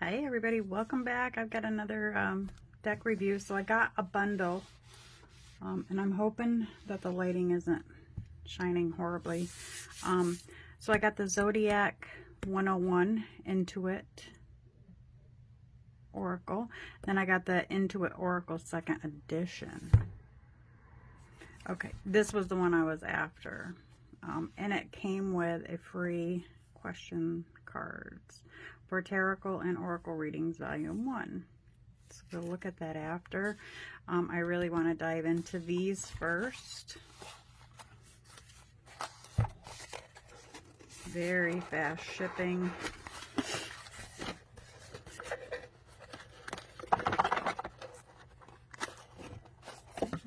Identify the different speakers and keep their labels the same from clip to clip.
Speaker 1: Hi everybody, welcome back. I've got another deck review. So I got a bundle and I'm hoping that the lighting isn't shining horribly. So I got the Zodiac 101 Intuit Oracle. Then I got the Intuit Oracle 2nd edition. Okay, this was the one I was after. And it came with a free question cards for Tarot and Oracle Readings Volume 1. So we'll look at that after. I really want to dive into these first. Very fast shipping.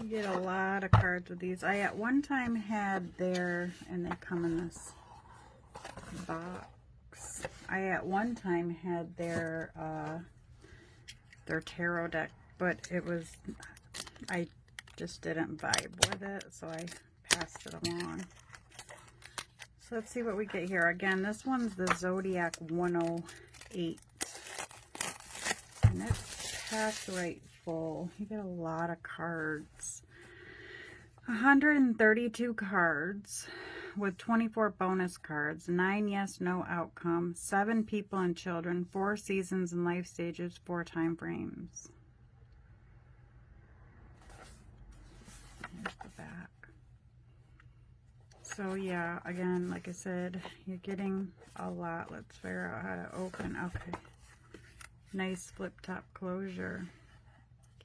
Speaker 1: You get a lot of cards with these. I at one time had their, and they come in this box. I at one time had their tarot deck, but it was, I just didn't vibe with it, so I passed it along. So let's see what we get here. Again, this one's the Zodiac 108, and it's packed right full. You get a lot of cards. 132 cards with 24 bonus cards, 9 yes, no outcome, 7 people and children, 4 seasons and life stages, 4 time frames. Here's the back. So yeah, again, like I said, you're getting a lot. Let's figure out how to open. Okay. Nice flip top closure.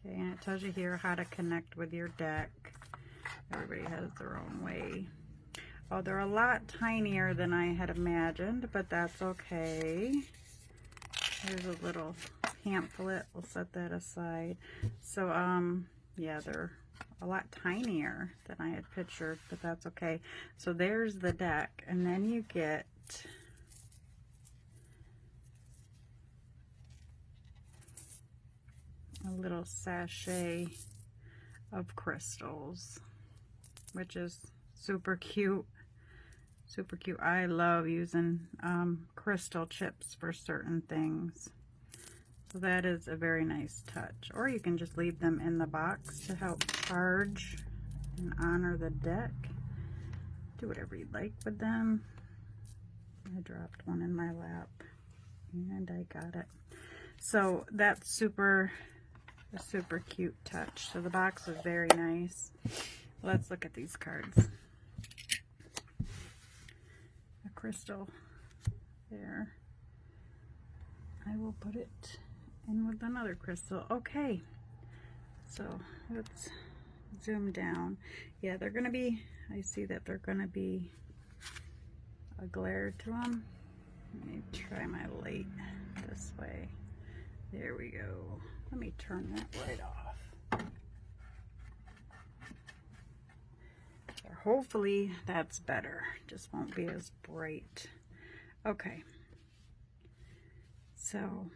Speaker 1: Okay, and it tells you here how to connect with your deck. Everybody has their own way. Oh, they're a lot tinier than I had imagined, but that's okay. Here's a little pamphlet. We'll set that aside. So, yeah, they're a lot tinier than I had pictured, but that's okay. So there's the deck, and then you get a little sachet of crystals, which is super cute. Super cute. I love using crystal chips for certain things. So that is a very nice touch. Or you can just leave them in the box to help charge and honor the deck. Do whatever you'd like with them. I dropped one in my lap and I got it. So that's super cute touch. So the box is very nice. Let's look at these cards. A crystal there. I will put it in with another crystal. Okay, so let's zoom down. Yeah, they're gonna be, I see that they're gonna be a glare to them. Let me try my light this way. There we go. Let me turn that right off. Hopefully that's better. Just won't be as bright. Okay. So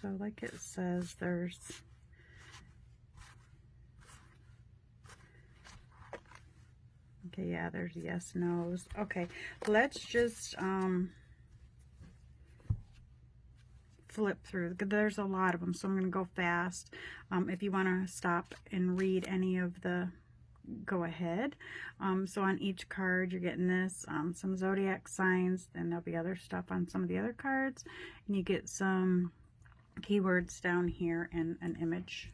Speaker 1: like it says, there's okay, yeah, there's yes, no's. Okay, let's just flip through. There's a lot of them, so I'm going to go fast. If you want to stop and read any of the, go ahead. So on each card you're getting this, some zodiac signs, then there'll be other stuff on some of the other cards, and you get some keywords down here and an image.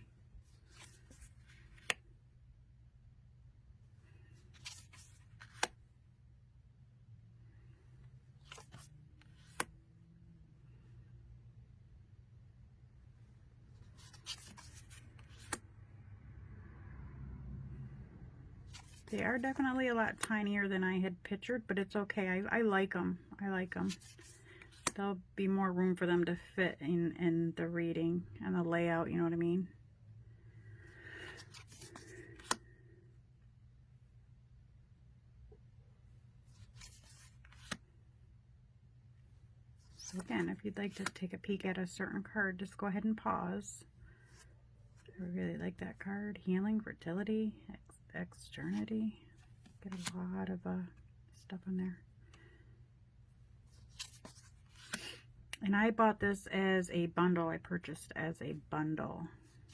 Speaker 1: They are definitely a lot tinier than I had pictured, but it's okay. I like them. I like them. There'll be more room for them to fit in the reading and the layout, you know what I mean? So again, if you'd like to take a peek at a certain card, just go ahead and pause. I really like that card. Healing, fertility, externity. Get a lot of stuff in there. And I bought this as a bundle. I purchased as a bundle.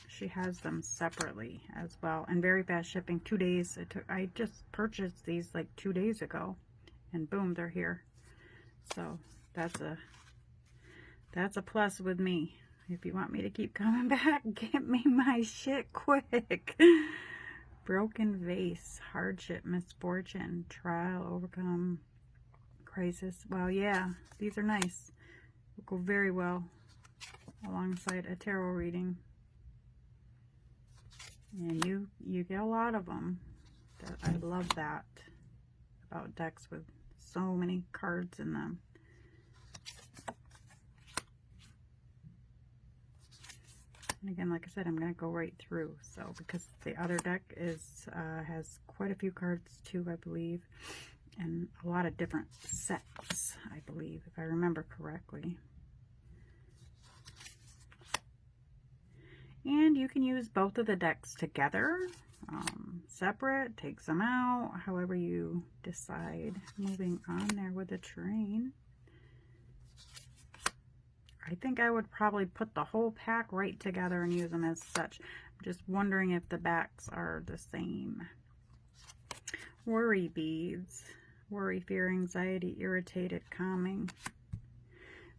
Speaker 1: She has them separately as well, and very fast shipping. 2 days it took. I just purchased these like 2 days ago, and boom, they're here. So that's a plus with me. If you want me to keep coming back, get me my shit quick. Broken vase, hardship, misfortune, trial, overcome, crisis. Well, yeah, these are nice. Will go very well alongside a tarot reading. And you get a lot of them. I love that about decks with so many cards in them. And again, like I said, I'm going to go right through. So, because the other deck has quite a few cards too, I believe. And a lot of different sets, I believe, if I remember correctly. And you can use both of the decks together, separate, take some out, however you decide. Moving on there with the train. I think I would probably put the whole pack right together and use them as such. I'm just wondering if the backs are the same. Worry beads. Worry, fear, anxiety, irritated, calming.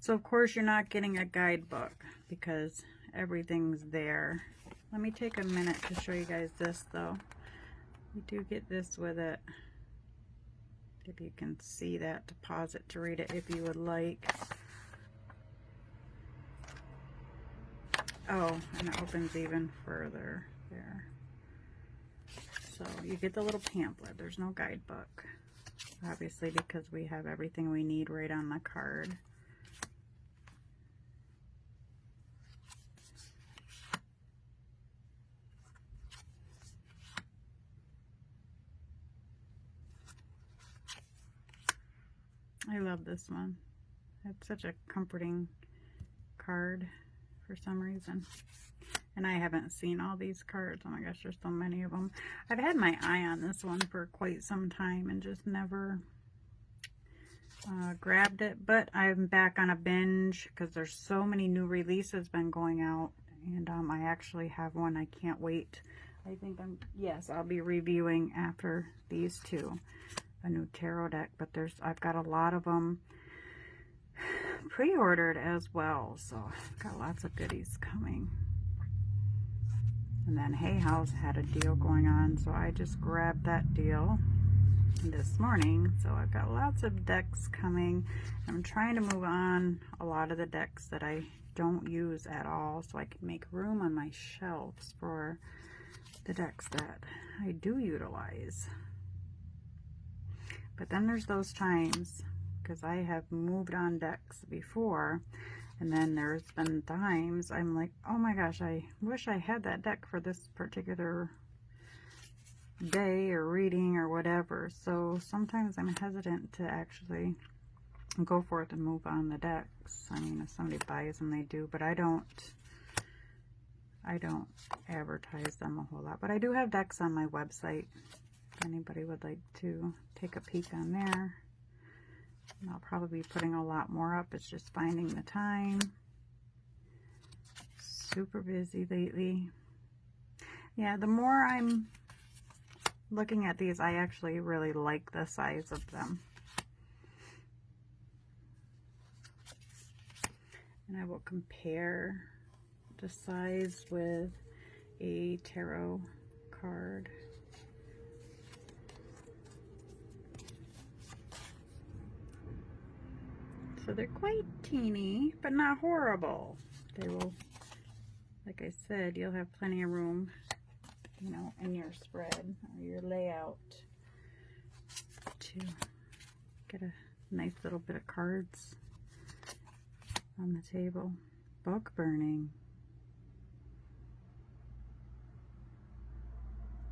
Speaker 1: So of course you're not getting a guidebook because everything's there. Let me take a minute to show you guys this though. You do get this with it. If you can see that, to pause it to read it if you would like. Oh, and it opens even further there. So you get the little pamphlet. There's no guidebook, obviously, because we have everything we need right on the card. I love this one. It's such a comforting card for some reason. And I haven't seen all these cards. Oh my gosh, there's so many of them. I've had my eye on this one for quite some time and just never grabbed it. But I'm back on a binge because there's so many new releases been going out. And I actually have one I can't wait. I think I'll be reviewing after these two. A new tarot deck, but I've got a lot of them pre-ordered as well, so I've got lots of goodies coming. And then Hay House had a deal going on, so I just grabbed that deal this morning. So I've got lots of decks coming. I'm trying to move on a lot of the decks that I don't use at all, so I can make room on my shelves for the decks that I do utilize. But then there's those times, because I have moved on decks before, and then there's been times I'm like, oh my gosh, I wish I had that deck for this particular day or reading or whatever. So sometimes I'm hesitant to actually go forth and move on the decks. I mean, if somebody buys them, they do, but I don't advertise them a whole lot. But I do have decks on my website. Anybody would like to take a peek on there. And I'll probably be putting a lot more up. It's just finding the time. Super busy lately. Yeah, the more I'm looking at these, I actually really like the size of them. And I will compare the size with a tarot card. So they're quite teeny, but not horrible. They will, like I said, you'll have plenty of room, you know, in your spread or your layout to get a nice little bit of cards on the table. Book burning.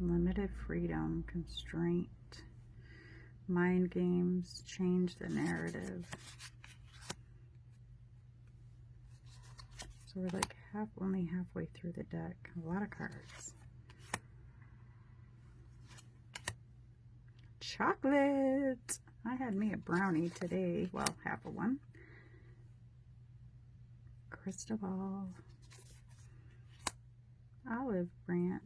Speaker 1: Limited freedom, constraint, mind games, change the narrative. So we're like only halfway through the deck. A lot of cards. Chocolate. I had me a brownie today. Well, half of one. crystal ball. Olive branch.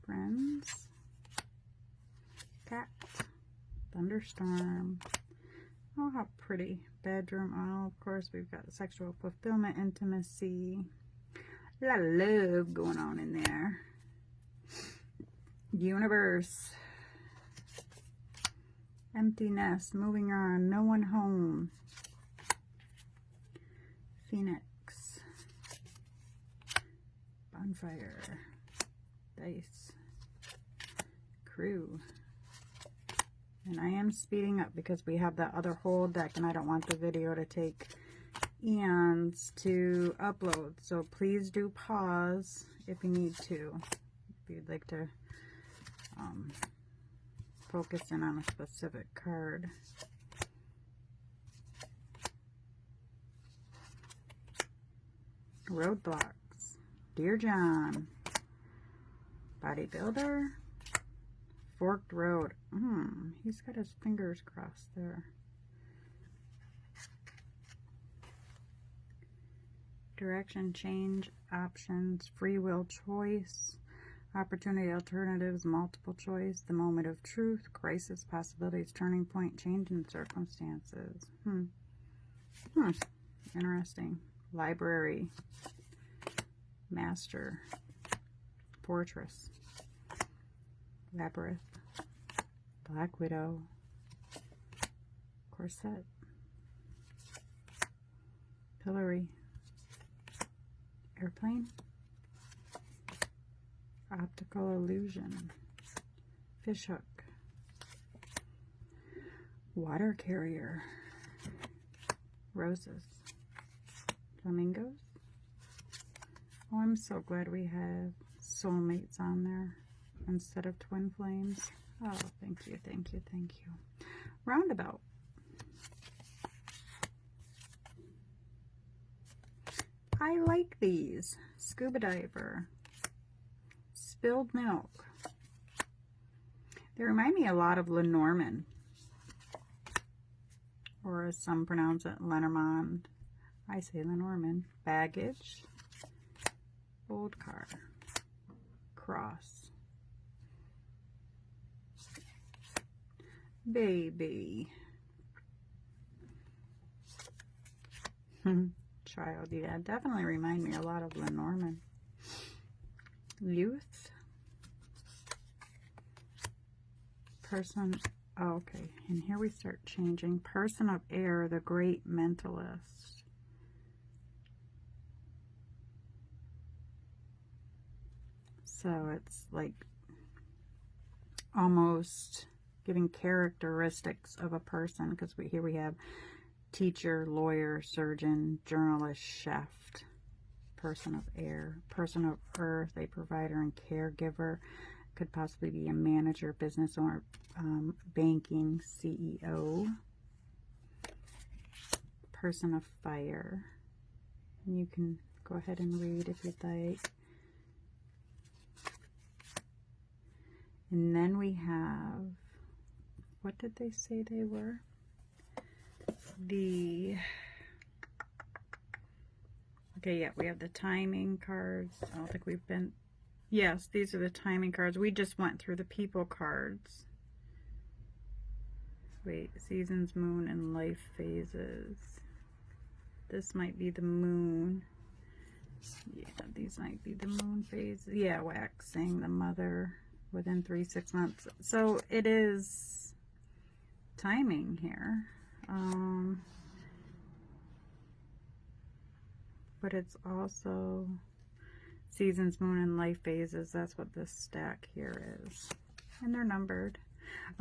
Speaker 1: Friends. Cat. Thunderstorm. Oh, how pretty. Bedroom. Oh, of course, we've got sexual fulfillment, intimacy. A lot of love going on in there. Universe. Empty nest. Moving on. No one home. Phoenix. Bonfire. Dice. Crew. And I am speeding up because we have that other whole deck and I don't want the video to take eons to upload. So please do pause if you need to. If you'd like to focus in on a specific card. Roadblocks. Dear John. Bodybuilder. Forked road. He's got his fingers crossed there. Direction, change, options, free will, choice, opportunity, alternatives, multiple choice, the moment of truth, crisis, possibilities, turning point, change in circumstances. Interesting. Library. Master. Fortress. Labyrinth. Black Widow. Corset. Pillory. Airplane. Optical illusion. Fishhook. Water carrier. Roses. Flamingos. Oh, I'm so glad we have soulmates on there instead of twin flames. Oh, thank you, thank you, thank you. Roundabout. I like these. Scuba diver. Spilled milk. They remind me a lot of Lenormand. Or as some pronounce it, Lenormand. I say Lenormand. Baggage. Old car. Cross. Baby. Child, yeah, definitely remind me a lot of Lenormand. Youth. Person. Oh, okay, and here we start changing. Person of air, the great mentalist. So it's like almost giving characteristics of a person, because here we have teacher, lawyer, surgeon, journalist, chef. Person of air. Person of earth, a provider and caregiver. Could possibly be a manager, business owner, banking, CEO. Person of fire. You can go ahead and read if you'd like. And then we have, what did they say they were? Okay, yeah, we have the timing cards. I don't think we've been, yes, these are the timing cards. We just went through the people cards. Wait, seasons, moon, and life phases. This might be the moon. Yeah, these might be the moon phases. Yeah, waxing, the mother, within 3-6 months. So it is timing here. But it's also seasons, moon, and life phases. That's what this stack here is. And they're numbered.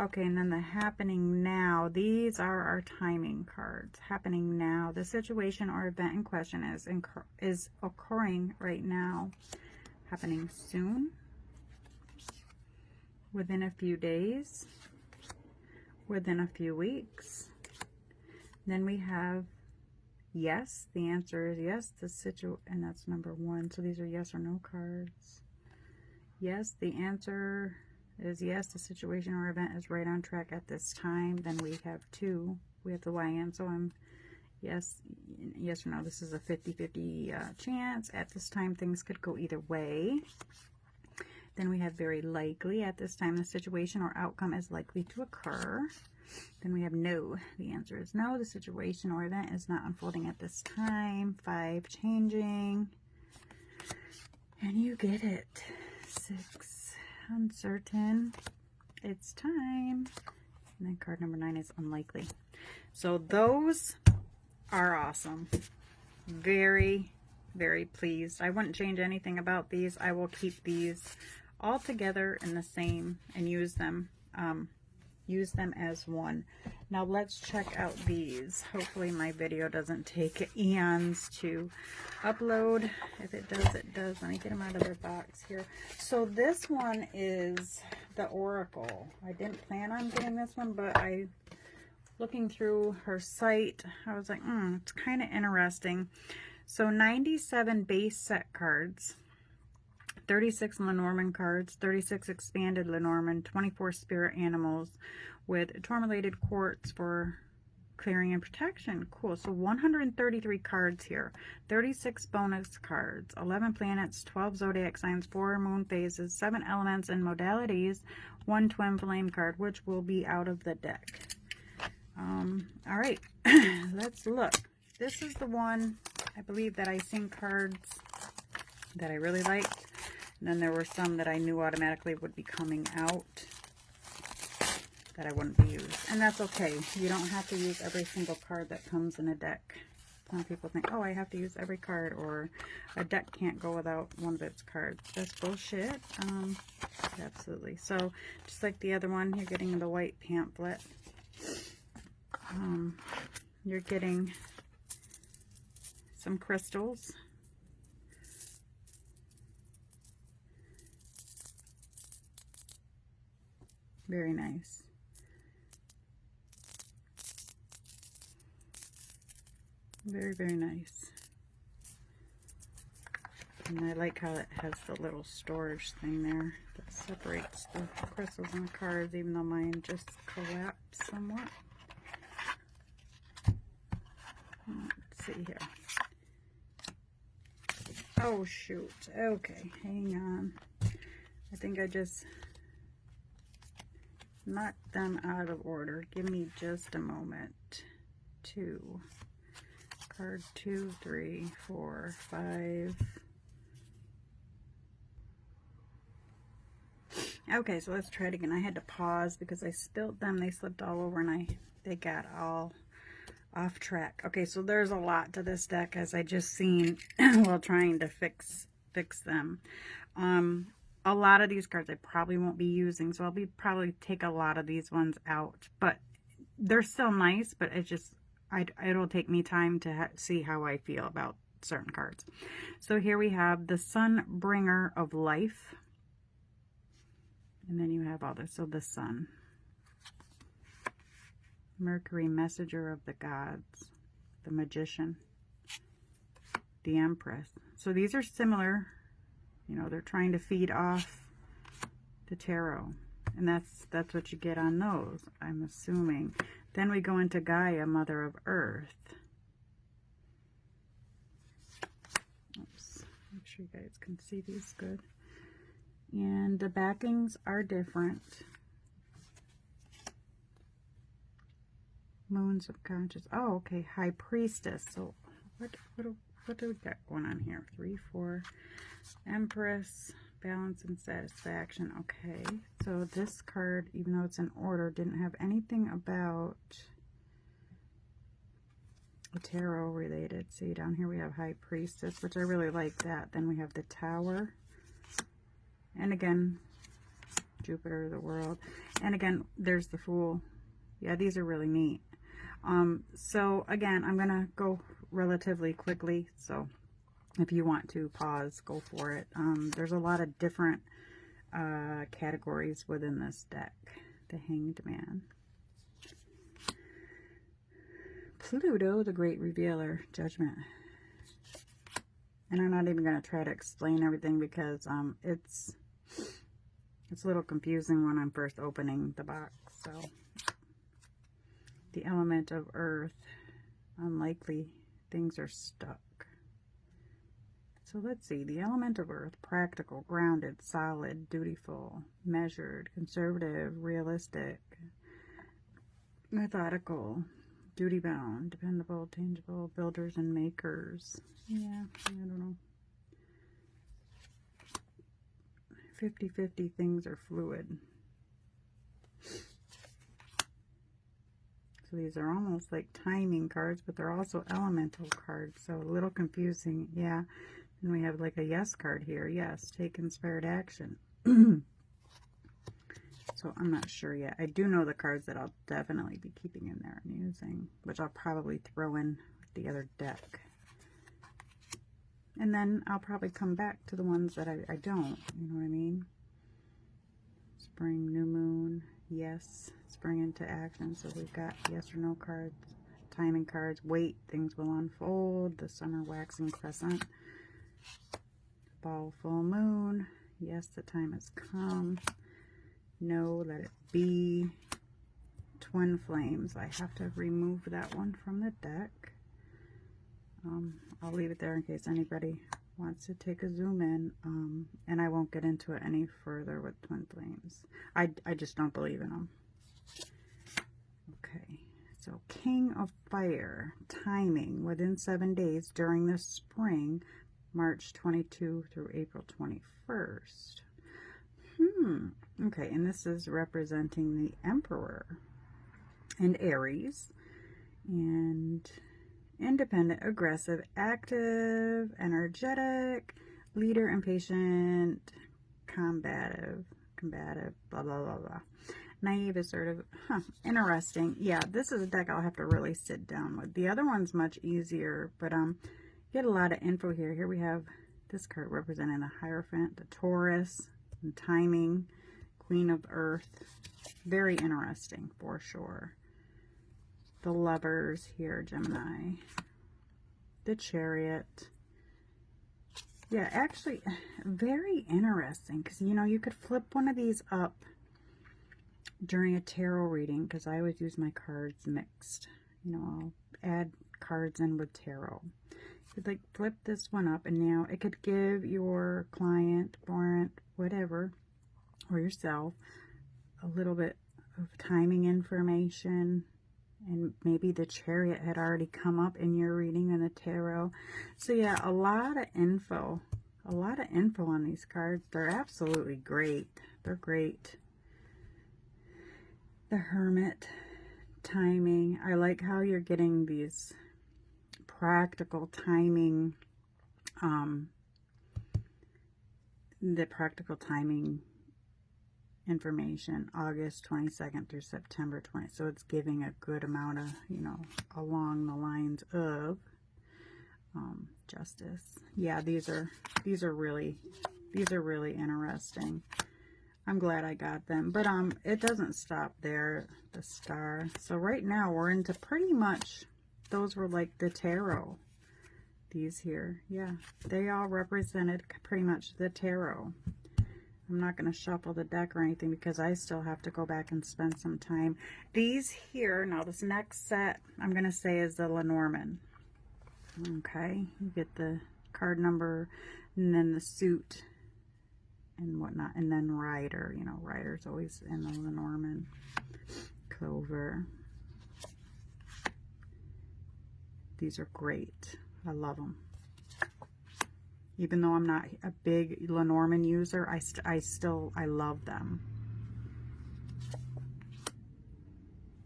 Speaker 1: Okay, and then the happening now. These are our timing cards. Happening now. The situation or event in question is occurring right now. Happening soon. Within a few days. Within a few weeks. Then we have yes. The answer is yes. And that's number 1. So these are yes or no cards. Yes, the answer is yes. The situation or event is right on track at this time. Then we have 2. We have the YN. So I'm Yes or no. This is a 50-50 chance. At this time, things could go either way. Then we have very likely. At this time, the situation or outcome is likely to occur. Then we have no. The answer is no. The situation or event is not unfolding at this time. 5, changing. And you get it. 6, uncertain. It's time. And then card number 9 is unlikely. So those are awesome. Very, very pleased. I wouldn't change anything about these. I will keep these all together in the same and use them as one. Now let's check out these. Hopefully my video doesn't take eons to upload. If it does, it does. Let me get them out of their box here. So this one is the Oracle. I didn't plan on getting this one, but looking through her site, I was like, it's kind of interesting. So 97 base set cards, 36 Lenormand cards, 36 expanded Lenormand, 24 spirit animals with tourmalated quartz for clearing and protection. Cool. So 133 cards here, 36 bonus cards, 11 planets, 12 zodiac signs, 4 moon phases, 7 elements and modalities, 1 twin flame card, which will be out of the deck. All right, let's look. This is the one, I believe, that I seen cards that I really liked. And then there were some that I knew automatically would be coming out that I wouldn't be used. And that's okay. You don't have to use every single card that comes in a deck. Some people think, oh, I have to use every card, or a deck can't go without one of its cards. That's bullshit. Absolutely. So just like the other one, you're getting the white pamphlet. You're getting some crystals. Very nice. Very, very nice. And I like how it has the little storage thing there that separates the crystals and the cards, even though mine just collapsed somewhat. Let's see here. Oh, shoot. Okay, hang on. I think I just knocked them out of order. Give me just a moment. 2. Card 2, 3, 4, 5. Okay, so let's try it again. I had to pause because I spilled them. They slipped all over and they got all off track. Okay, so there's a lot to this deck, as I just seen while trying to fix them. A lot of these cards I probably won't be using, so I'll probably take a lot of these ones out. But they're still nice, but it's just it'll take me time to see how I feel about certain cards. So here we have the Sun Bringer of Life. And then you have all this. So the Sun. Mercury, Messenger of the Gods. The Magician. The Empress. So these are similar. You know, they're trying to feed off the tarot. And that's what you get on those, I'm assuming. Then we go into Gaia, Mother of Earth. Oops. Make sure you guys can see these good. And the backings are different. Moons of Conscious. Oh, okay. High Priestess. So what do we got going on here? 3, 4. Empress. Balance and Satisfaction. Okay. So this card, even though it's in order, didn't have anything about the tarot related. See, down here we have High Priestess, which I really like that. Then we have the Tower. And again, Jupiter, the World. And again, there's the Fool. Yeah, these are really neat. So again, I'm going to go relatively quickly. So if you want to pause, go for it. There's a lot of different categories within this deck. The Hanged Man. Pluto, the Great Revealer. Judgment. And I'm not even going to try to explain everything because it's a little confusing when I'm first opening the box. So, the Element of Earth. unlikely things are stuck. So let's see, the element of earth: practical, grounded, solid, dutiful, measured, conservative, realistic, methodical, duty-bound, dependable, tangible, builders and makers. Yeah, I don't know. 50-50, things are fluid. So these are almost like timing cards, but they're also elemental cards, so a little confusing. Yeah. And we have like a yes card here. Yes, take inspired action. So I'm not sure yet. I do know the cards that I'll definitely be keeping in there and using, which I'll probably throw in the other deck. And then I'll probably come back to the ones that I don't, you know what I mean? Spring, new moon, yes, spring into action. So we've got yes or no cards, timing cards, wait, things will unfold, the summer waxing crescent, fall, full moon, yes, the time has come, no, let it be, twin flames. I have to remove that one from the deck. I'll leave it there in case anybody wants to take a zoom in, and I won't get into it any further with twin flames. I just don't believe in them. Okay, so King of Fire, timing within 7 days during the spring, March 22 through April 21st. Okay, and this is representing the Emperor and Aries, and independent, aggressive, active, energetic, leader, impatient, combative, blah, blah, blah, blah. Naive, assertive, interesting. Yeah, this is a deck I'll have to really sit down with. The other one's much easier, but get a lot of info here. Here we have this card representing the Hierophant, the Taurus, and timing, Queen of Earth. Very interesting for sure. The Lovers here, Gemini, the Chariot. Yeah, actually very interesting, because you know, you could flip one of these up during a tarot reading, because I always use my cards mixed. You know, I'll add cards in with tarot. You could like flip this one up, and now it could give your client, warrant, whatever, or yourself a little bit of timing information. And maybe the Chariot had already come up in your reading in the tarot. So yeah, a lot of info on these cards. They're absolutely great. They're great. The Hermit, timing. I like how you're getting these practical timing, the practical timing information, August 22nd through September 20th. So it's giving a good amount of, you know, along the lines of justice. Yeah, these are really interesting. I'm glad I got them, but it doesn't stop there. The Star. So right now we're into pretty much, those were like the tarot. These here, yeah, they all represented pretty much the tarot. I'm not going to shuffle the deck or anything because I still have to go back and spend some time. These here, now this next set, I'm going to say is the Lenormand. Okay, you get the card number and then the suit and whatnot, and then Rider. You know, Rider's always in the Lenormand. Clover. These are great. I love them. Even though I'm not a big Lenormand user, I love them.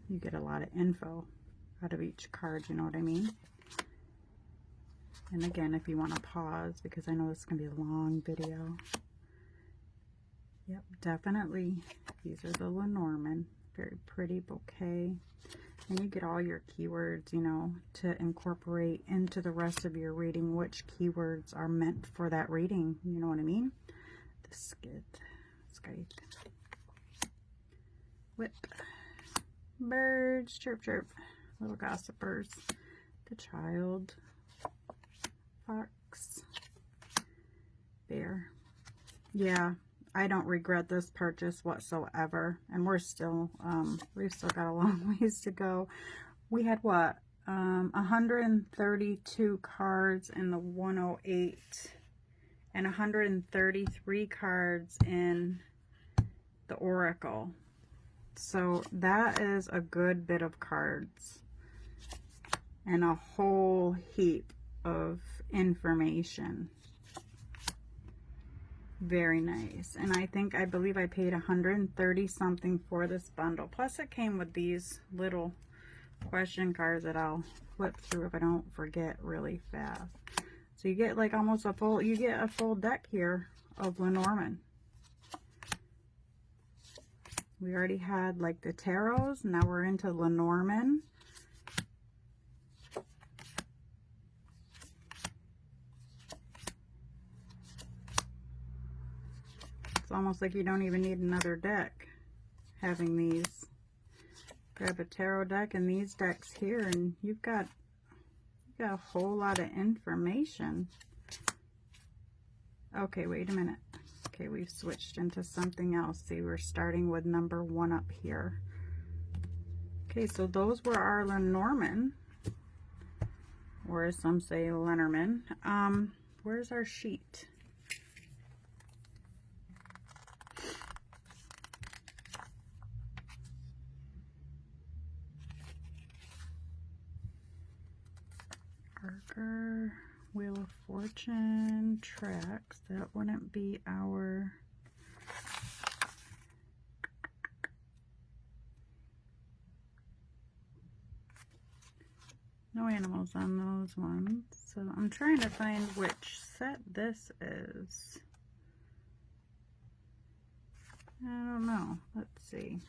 Speaker 1: You get a lot of info out of each card, you know what I mean? And again, if you want to pause, because I know this is going to be a long video. Yep, definitely. These are the Lenormand. Very pretty bouquet. And you get all your keywords, you know, to incorporate into the rest of your reading, which keywords are meant for that reading. You know what I mean? The skite, whip, birds, chirp, chirp, little gossipers, the Child, fox, bear. Yeah, I don't regret this purchase whatsoever, and we've still got a long ways to go. We had what, 132 cards in the 108 and 133 cards in the Oracle. So that is a good bit of cards and a whole heap of information. Very nice. And I believe I paid 130 something for this bundle. Plus it came with these little question cards that I'll flip through if I don't forget really fast. So you get like almost a full, you get a full deck here of Lenormand. We already had like the tarots, now we're into Lenormand. It's almost like you don't even need another deck having these. Grab a tarot deck and these decks here and you've got a whole lot of information. Okay, wait a minute. Okay, we've switched into something else. See, we're starting with number 1 up here. Okay, so those were our Lenormand, or as some say, Lenormand. Where's our sheet? Parker, Wheel of Fortune, tracks. That wouldn't be our... No animals on those ones. So I'm trying to find which set this is. I don't know. Let's see.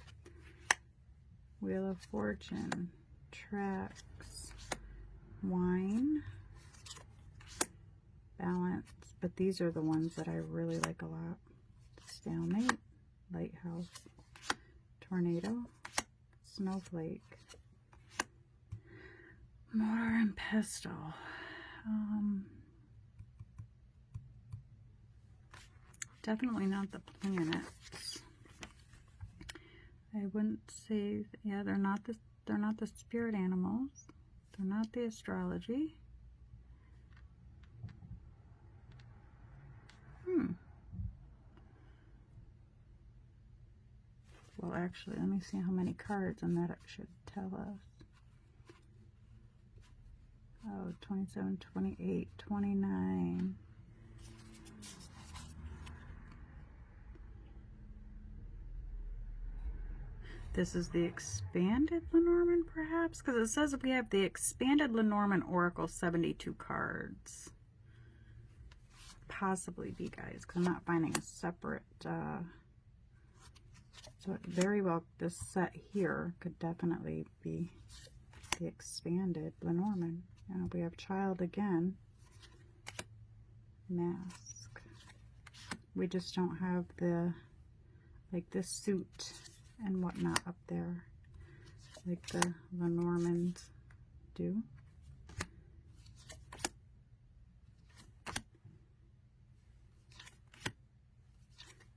Speaker 1: Wheel of Fortune, tracks, wine, balance. But these are the ones that I really like a lot. Stalemate, lighthouse, tornado, snowflake, mortar and pestle. Definitely not the planets. I wouldn't say, yeah, they're not the spirit animals. They're not the astrology. Well, actually, let me see how many cards, and that it should tell us. Oh, 27, 28, 29. This is the expanded Lenormand, perhaps? Because it says we have the expanded Lenormand Oracle 72 cards. Possibly be, guys, because I'm not finding a separate... So very well, this set here could definitely be the expanded Lenormand. We have Child again. Mask. We just don't have the, like, this suit and whatnot up there, like the Lenormands do.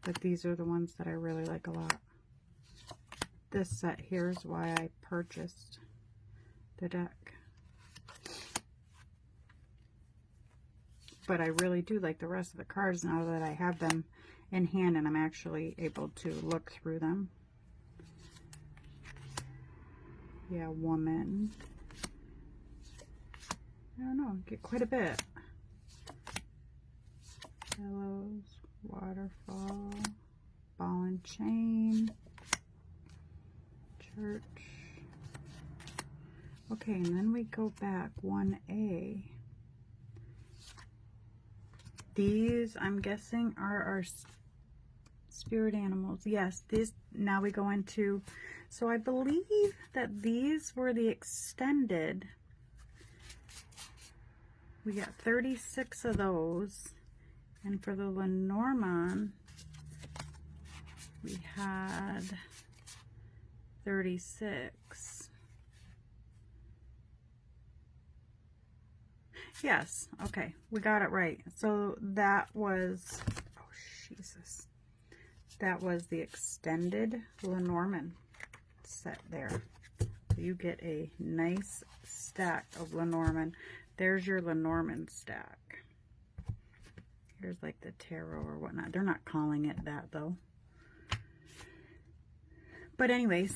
Speaker 1: But these are the ones that I really like a lot. This set here is why I purchased the deck. But I really do like the rest of the cards now that I have them in hand and I'm actually able to look through them. Yeah, woman. I don't know, get quite a bit. Pillows, waterfall, ball and chain, church. Okay, and then we go back 1A. These, I'm guessing, are our spirit animals. Yes, these, now we go into, so I believe that these were the extended. We got 36 of those. And for the Lenormand, we had 36. Yes, okay, we got it right. So that was, oh Jesus, that was the extended Lenormand set there. So you get a nice stack of Lenormand. There's your Lenormand stack. Here's like the tarot or whatnot. They're not calling it that though. But anyways,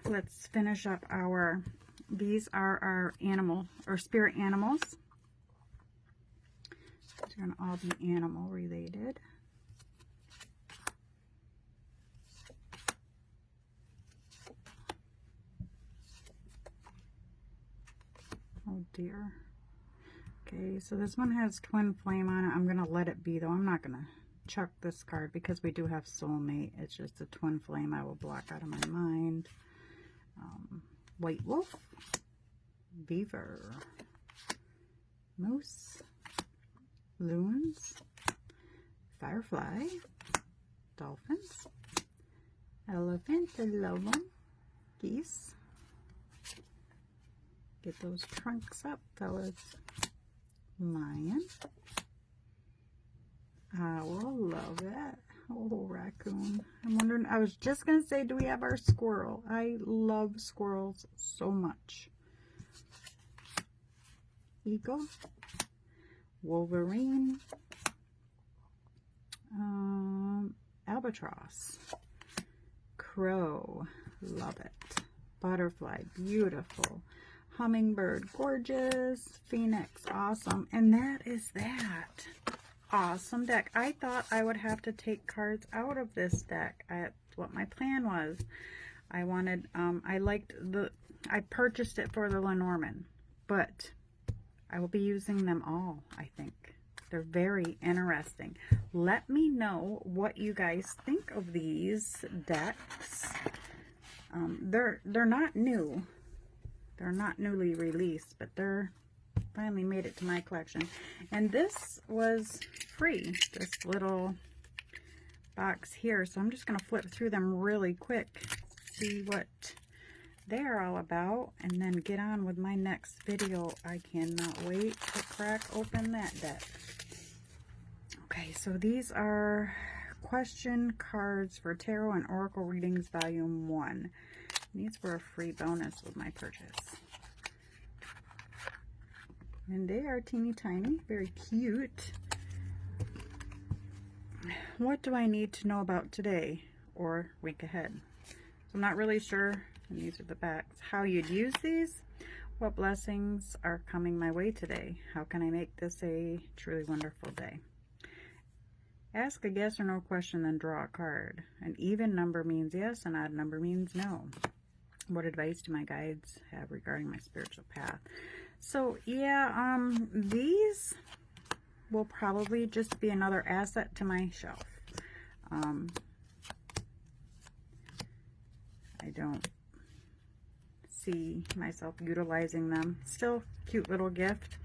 Speaker 1: let's finish up our, these are our animal or spirit animals. These are going to all be animal related. Oh dear. Okay, so this one has twin flame on it. I'm going to let it be though. I'm not going to chuck this card because we do have soulmate. It's just a twin flame I will block out of my mind. White wolf, beaver, moose, loons, firefly, dolphins, elephant, I love them, geese. Get those trunks up, fellas. Lion. Owl, love it. Oh, raccoon. I'm wondering, I was just going to say, do we have our squirrel? I love squirrels so much. Eagle. Wolverine. Albatross. Crow. Love it. Butterfly. Beautiful. Hummingbird. Gorgeous. Phoenix. Awesome. And that is that. Awesome deck. I thought I would have to take cards out of this deck. That's what my plan was. I wanted, I purchased it for the Lenormand, but I will be using them all, I think. They're very interesting. Let me know what you guys think of these decks. They're not new. They're not newly released, but they're finally made it to my collection. And this was free, this little box here. So I'm just going to flip through them really quick, see what they're all about, and then get on with my next video. I cannot wait to crack open that deck. Okay, so these are question cards for Tarot and Oracle Readings Volume 1. These were a free bonus with my purchase. And they are teeny tiny, very cute. What do I need to know about today or week ahead? So I'm not really sure, and these are the backs, how you'd use these. What blessings are coming my way today? How can I make this a truly wonderful day? Ask a yes or no question, then draw a card. An even number means yes, an odd number means no. What advice do my guides have regarding my spiritual path? So yeah, these will probably just be another asset to my shelf. I don't see myself utilizing them. Still cute little gift.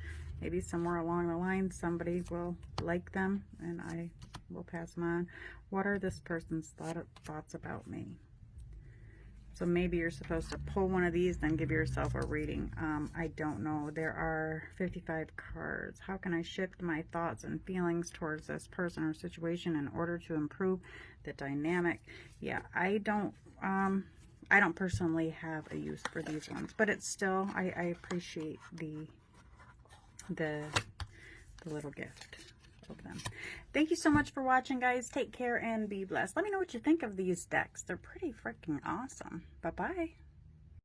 Speaker 1: Maybe somewhere along the line somebody will like them and I will pass them on. What are this person's thoughts about me? So maybe you're supposed to pull one of these, then give yourself a reading. I don't know. There are 55 cards. How can I shift my thoughts and feelings towards this person or situation in order to improve the dynamic? Yeah, I don't personally have a use for these ones, but it's still, I appreciate the little gift of them. Thank you so much for watching, guys. Take care and be blessed. Let me know what you think of these decks. They're pretty freaking awesome. Bye-bye.